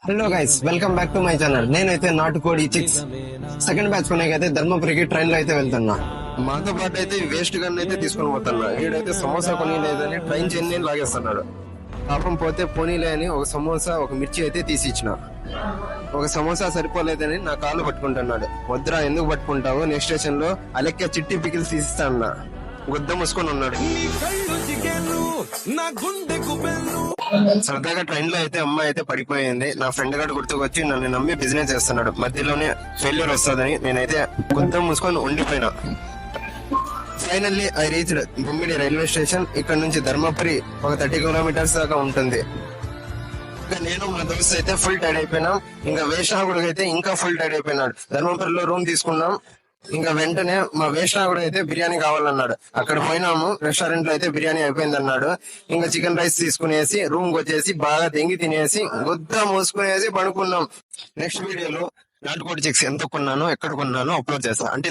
Hello guys, welcome back to my channel. నేనైతే నాటుకోడి chicks second batch కొనేకైతే ధర్మపురికి train లో అయితే వెళ్తున్నా. మాతో పాటు అయితే వేస్ట్ గన్ అయితే తీసుకొని పోతున్నా. వీడైతే సమోసా కొని లేదని ట్రైన్ చైన్ లాగేస్తున్నాడు. పాపం పోతే పోనీలే అని ఒక సమోసా ఒక మిర్చి అయితే తీసి ఇచ్చిన. ఒక సమోసా సరిపోలేదని నా కాళ్ళు పట్టుకుంటున్నాడు. వద్దురా, ఎందుకు పట్టుకుంటావు, నెక్స్ట్ స్టేషన్ లో అలెక్క చిట్టి పికిల్స్ తీసిస్తా అన్నా. గుద్ద మూసుకొని ఉన్నాడు. సరదాగా ట్రైన్ లో అయితే అమ్మాయి అయితే పడిపోయింది. నా ఫ్రెండ్ గారు గుర్తుకొచ్చి నన్ను నమ్మి బిజినెస్ చేస్తున్నాడు. మధ్యలోనే ఫెయిల్యూర్ వస్తుందని నేనైతే గుద్ద మూసుకొని ఉండిపోయినా. Finally I reached Bommidi railway station. ఇక్కడ నుంచి ధర్మపురి ఒక 30 కిలోమీటర్స్ దాకా ఉంటుంది. ఇంకా నేను మా దోస్త్ అయితే ఫుల్ టైర్డ్ అయిపోయినాం. ఇంకా వేషాగుడికి అయితే ఇంకా ఫుల్ టైర్డ్ అయిపోయినాడు. ధర్మపురిలో రూమ్ తీసుకున్నాం. ఇంకా వెంటనే మా వేషాగుడు అయితే బిర్యానీ కావాలన్నాడు. అక్కడ పోయినాము, రెస్టారెంట్ లో అయితే బిర్యానీ అయిపోయింది అన్నాడు. ఇంకా చికెన్ రైస్ తీసుకునేసి రూమ్ కి వచ్చేసి బాగా దెంగి తినేసి గుద్ద మూసుకునేసి పడుకున్నాం. నెక్స్ట్ వీడియోలో నాటుకోడి చిక్స్ ఎంత కొన్నాను, ఎక్కడ కొన్నాను అప్లోడ్ చేస్తా. అంటే